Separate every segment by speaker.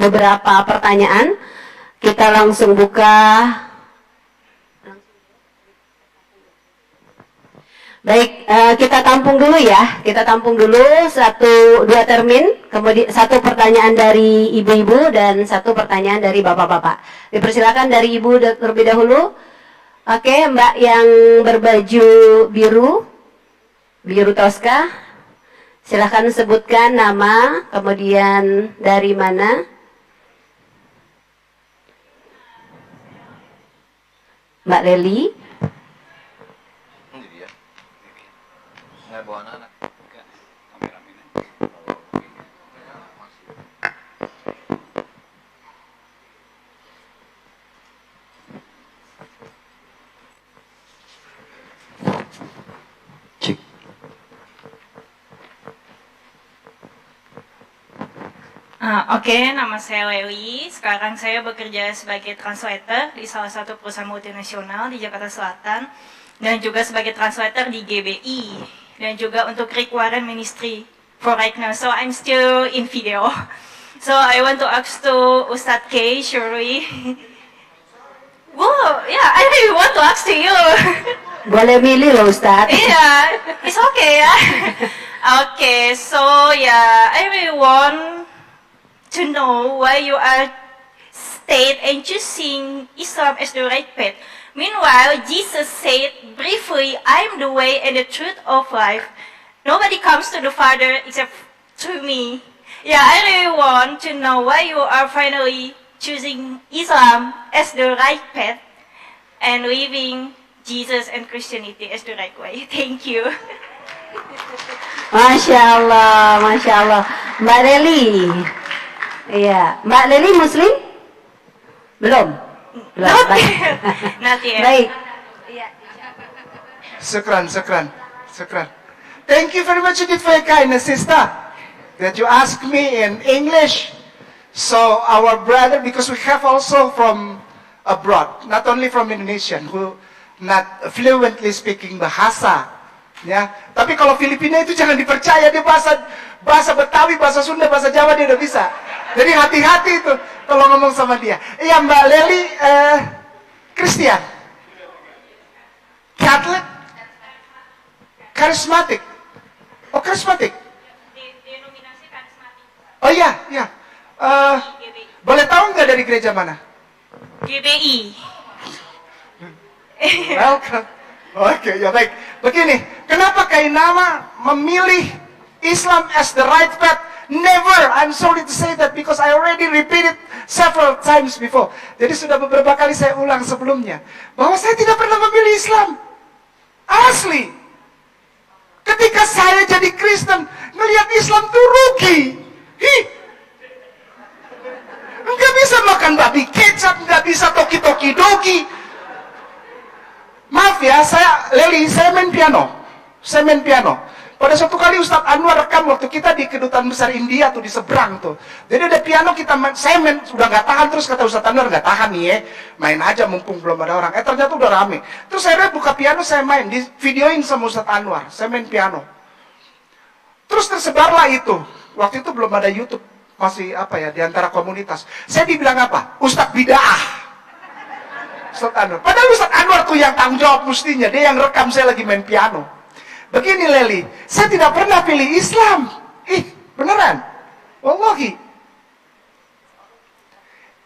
Speaker 1: beberapa pertanyaan. Kita langsung buka. Baik, kita tampung dulu ya. Kita tampung dulu 1-2 termin, kemudian 1 pertanyaan dari ibu-ibu dan 1 pertanyaan dari bapak-bapak. Dipersilakan dari ibu terlebih dahulu. Oke, Mbak yang berbaju biru Tosca. Silakan sebutkan nama, kemudian dari mana. Mbak Leli.
Speaker 2: Oke, nama saya Leli. Sekarang saya bekerja sebagai translator di salah satu perusahaan multinasional di Jakarta Selatan dan juga sebagai translator di GBI dan juga untuk Requirement Ministry for right now. So I'm still in video. So I want to ask to Ustadz K. Shuri. Wow, yeah, I really want to ask to you.
Speaker 1: Boleh milih loh Ustadz.
Speaker 2: Yeah, it's okay ya. Okay, so yeah, I really want to know why you are state and choosing Islam as the right path. Meanwhile, Jesus said briefly, I am the way and the truth of life. Nobody comes to the Father except through me. Yeah, I really want to know why you are finally choosing Islam as the right path and living Jesus and Christianity as the right way. Thank you.
Speaker 1: Masya Allah, Masya Allah. Mbak Leli. Iya, Mbak Leli Muslim? Belum?
Speaker 2: Not yet.
Speaker 1: Baik.
Speaker 3: Shukran. Thank you very much indeed for your kindness, sister, that you asked me in English. So our brother, because we have also from abroad, not only from Indonesian, who not fluently speaking bahasa, ya. Tapi kalau Filipina itu jangan dipercaya, dia bahasa Betawi, bahasa Sunda, bahasa Jawa dia udah bisa. Jadi hati-hati itu kalau ngomong sama dia. Iya, Mbak Leli, Kristen, Catholic, karismatik. Oh, karismatik.
Speaker 2: Denominasi karismatik.
Speaker 3: Oh iya. Boleh tahu nggak dari gereja mana?
Speaker 2: GBI.
Speaker 3: Welcome. Oke, ya baik. Begini, kenapa Kainama memilih Islam as the right path? Never. I'm sorry to say that because I already repeated several times before. Jadi sudah beberapa kali saya ulang sebelumnya bahwa saya tidak pernah memilih Islam. Asli. Ketika saya jadi Kristen, ngelihat Islam tuh rugi. Nggak bisa makan babi kecap, nggak bisa toki-toki dogi. Maaf ya, saya main piano. Pada suatu kali Ustadz Anwar rekam waktu kita di Kedutaan Besar India tuh di seberang tuh. Jadi ada piano kita main, saya main udah nggak tahan, terus kata Ustadz Anwar nggak tahan nih ya, main aja mumpung belum ada orang. Ternyata udah rame. Terus saya buka piano, saya main, di videoin sama Ustadz Anwar, saya main piano. Terus tersebarlah itu. Waktu itu belum ada YouTube, masih di antara komunitas. Saya dibilang apa? Ustadz bid'ah. Ustadz Anwar. Padahal Ustadz Anwar tuh yang tanggung jawab mestinya, dia yang rekam saya lagi main piano. Begini Leli, saya tidak pernah pilih Islam. Beneran. Wallahi.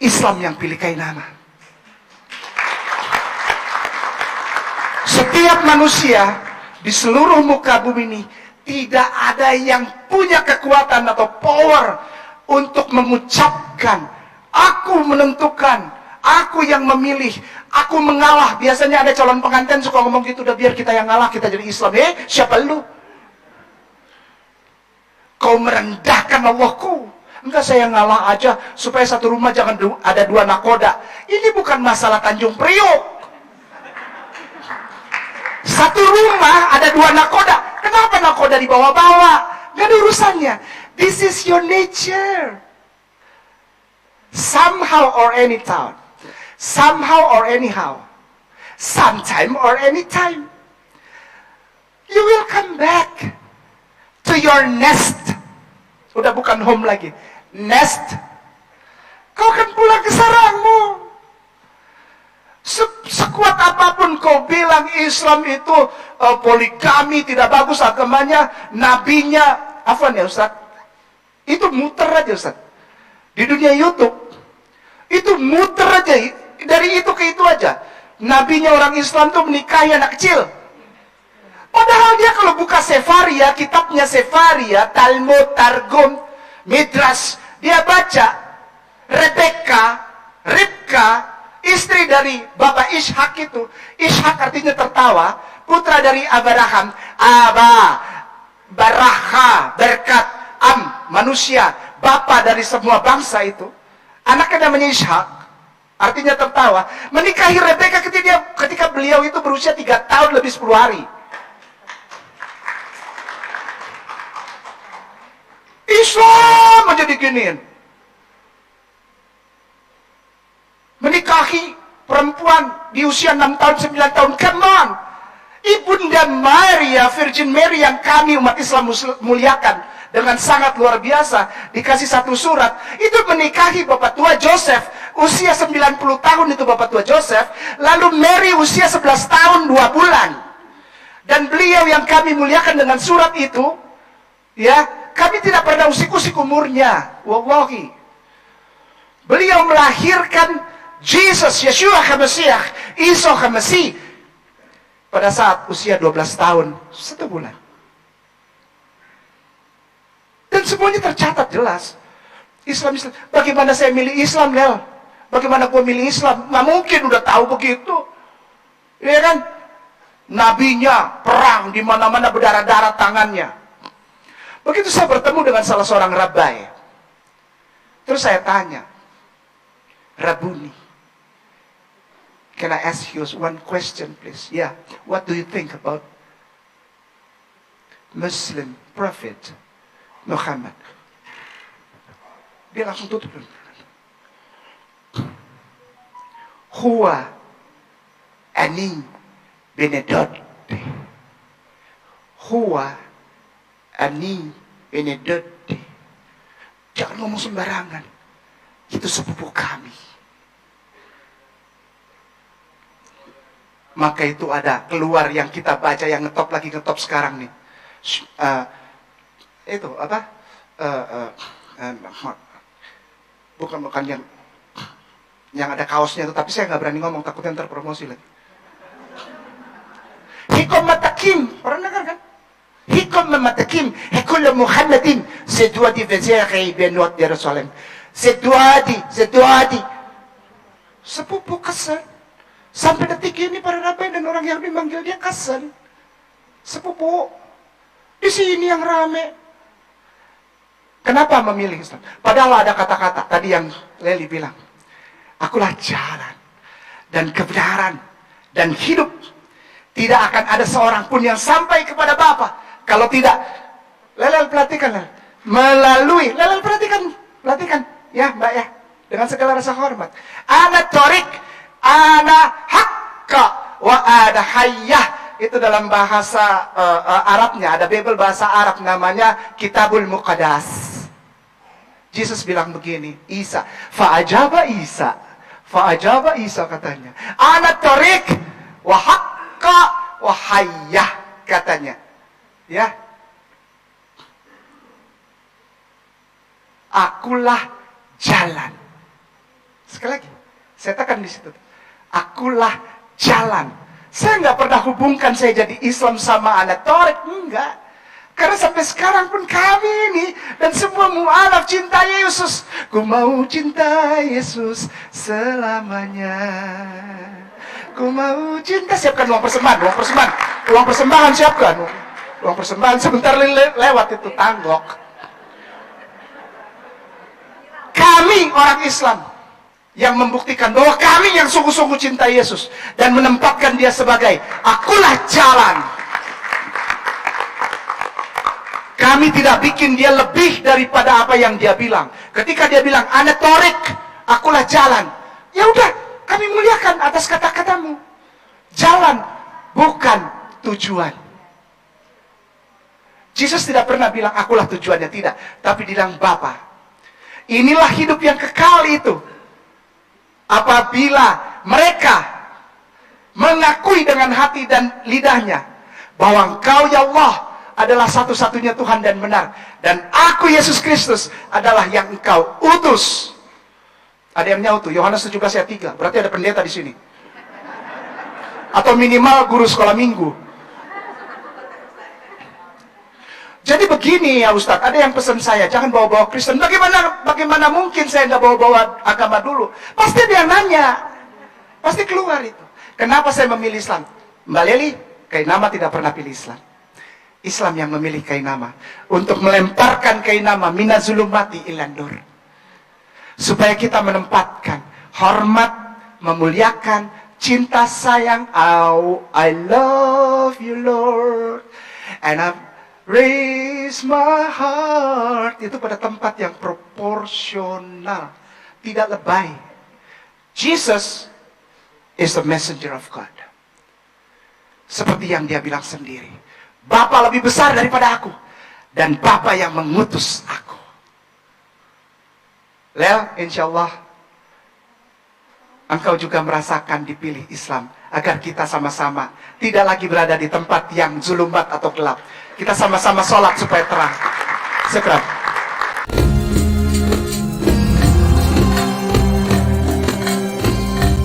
Speaker 3: Islam yang pilih Kainama. Setiap manusia di seluruh muka bumi ini tidak ada yang punya kekuatan atau power untuk mengucapkan, aku menentukan, aku yang memilih, aku mengalah. Biasanya ada calon pengantin suka ngomong gitu, udah biar kita yang ngalah, kita jadi Islam. Siapa lu? Kau merendahkan Allahku. Enggak, saya ngalah aja supaya satu rumah jangan ada 2 nakoda. Ini bukan masalah Tanjung Priok. Satu rumah ada 2 nakoda. Kenapa nakoda dibawa-bawa? Gak ada urusannya. This is your nature. Somehow or anytime. Somehow or anyhow. Sometime or anytime. You will come back to your nest. Udah bukan home lagi. Nest. kau akan pulang ke sarangmu. Sekuat apapun kau bilang Islam itu poligami tidak bagus agamanya, nabinya, apa ya Ustaz? Itu muter aja Ustaz. Di dunia YouTube itu muter aja, dari itu ke itu aja. Nabinya orang Islam tuh menikahi anak kecil. Padahal dia kalau buka Sefaria, kitabnya Sefaria, Talmud, Targum, Midrash, dia baca Ribka, istri dari Bapak Ishak itu. Ishak artinya tertawa, putra dari Abraham. Baraha, berkat, manusia, bapa dari semua bangsa itu. Anaknya namanya Ishak, artinya tertawa. Menikahi Rebeka ketika beliau itu berusia 3 tahun lebih 10 hari. Islam menjadi giniin. Menikahi perempuan di usia 6 tahun, 9 tahun. Come on. Ibunda Maria, Virgin Mary yang kami umat Islam muliakan dengan sangat luar biasa. Dikasih satu surat. Itu menikahi Bapak tua Joseph. Usia 90 tahun itu Bapak tua Joseph. Lalu Mary usia 11 tahun 2 bulan. Dan beliau yang kami muliakan dengan surat itu, ya, kami tidak pernah usik-usik umurnya. Wallahi. Beliau melahirkan Jesus, Yeshua HaMashiach, Isa HaMasih, pada saat usia 12 tahun, 1 bulan. Dan semuanya tercatat jelas. Islam. Bagaimana saya milih Islam, Nel? Bagaimana gue milih Islam? Nggak mungkin udah tahu begitu. Iya kan? Nabinya perang di mana-mana berdarah-darah tangannya. Begitu saya bertemu dengan salah seorang rabai. Terus saya tanya, Rabuni, can I ask you one question please? Yeah, what do you think about Muslim Prophet Muhammad? Dia langsung tutup. Huwa ani benedotti. Huwa ani benedotti. Jangan ngomong sembarangan. Itu sepupu kami. Maka itu ada keluar yang kita baca, yang ngetop sekarang nih. Itu apa? Bukan yang ada kaosnya itu, tapi saya nggak berani ngomong, takutnya ntar promosi lagi. Hikom matakim, pernah dengar kan? Hikom matakim, hekul Muhammadin, seduadi vezeri benot Yerusalem, seduadi, sepupu kesan. Sampai detik ini para rabai dan orang yang dimanggil dia kesan, sepupu. Di sini yang rame. Kenapa memilih Islam? Padahal ada kata-kata tadi yang Leli bilang, akulah jalan dan kebenaran dan hidup. Tidak akan ada seorang pun yang sampai kepada Bapa kalau tidak, Lelel perhatikan, melalui, Lelel perhatikan, ya Mbak ya, dengan segala rasa hormat. Ana torik, ana hakka, wa ada hayyah. Itu dalam bahasa Arabnya, ada Bible bahasa Arab namanya Kitabul Muqaddas. Yesus bilang begini, Isa, fa'ajaba Isa katanya, ana torik, wa hakka, wa hayyah katanya. Ya. Akulah jalan. Sekali lagi, saya tekan di situ. Akulah jalan. Saya nggak pernah hubungkan saya jadi Islam sama anak Torek, enggak. Karena sampai sekarang pun kami ini dan semua mu'alaf cinta Yesus. Ku mau cinta Yesus selamanya. Ku mau cinta, siapkan uang persembahan siapkan. Uang persembahan sebentar lewat itu tanggok. Kami orang Islam yang membuktikan bahwa kami yang sungguh-sungguh cinta Yesus dan menempatkan dia sebagai akulah jalan. Kami tidak bikin dia lebih daripada apa yang dia bilang. Ketika dia bilang ana torik, akulah jalan, ya udah, kami muliakan atas kata-katamu. Jalan bukan tujuan. Yesus tidak pernah bilang akulah tujuannya, tidak, tapi bilang Bapa. Inilah hidup yang kekal itu. apabila mereka mengakui dengan hati dan lidahnya bahwa Engkau ya Allah adalah satu-satunya Tuhan dan benar, dan aku Yesus Kristus adalah yang Engkau utus. Ada yang nyaut tuh, Yohanes 17 ayat 3. Berarti ada pendeta di sini. Atau minimal guru sekolah minggu. Jadi begini ya Ustadz, ada yang pesan saya, jangan bawa-bawa Kristen. Bagaimana mungkin saya nggak bawa-bawa agama dulu? Pasti ada yang nanya. Pasti keluar itu. Kenapa saya memilih Islam? Mbak Leli, Kainama tidak pernah pilih Islam. Islam yang memilih Kainama. Untuk melemparkan Kainama, minazulumati ilan nur. Supaya kita menempatkan hormat, memuliakan, cinta sayang. Oh, I love you Lord. And I raise my heart. Itu pada tempat yang proporsional. Tidak lebay. Jesus is the messenger of God. Seperti yang dia bilang sendiri. Bapa lebih besar daripada aku. Dan Bapa yang mengutus aku. Lel, insya Allah engkau juga merasakan dipilih Islam. Agar kita sama-sama tidak lagi berada di tempat yang zulumat atau gelap. Kita sama-sama sholat supaya terang. Sekarang.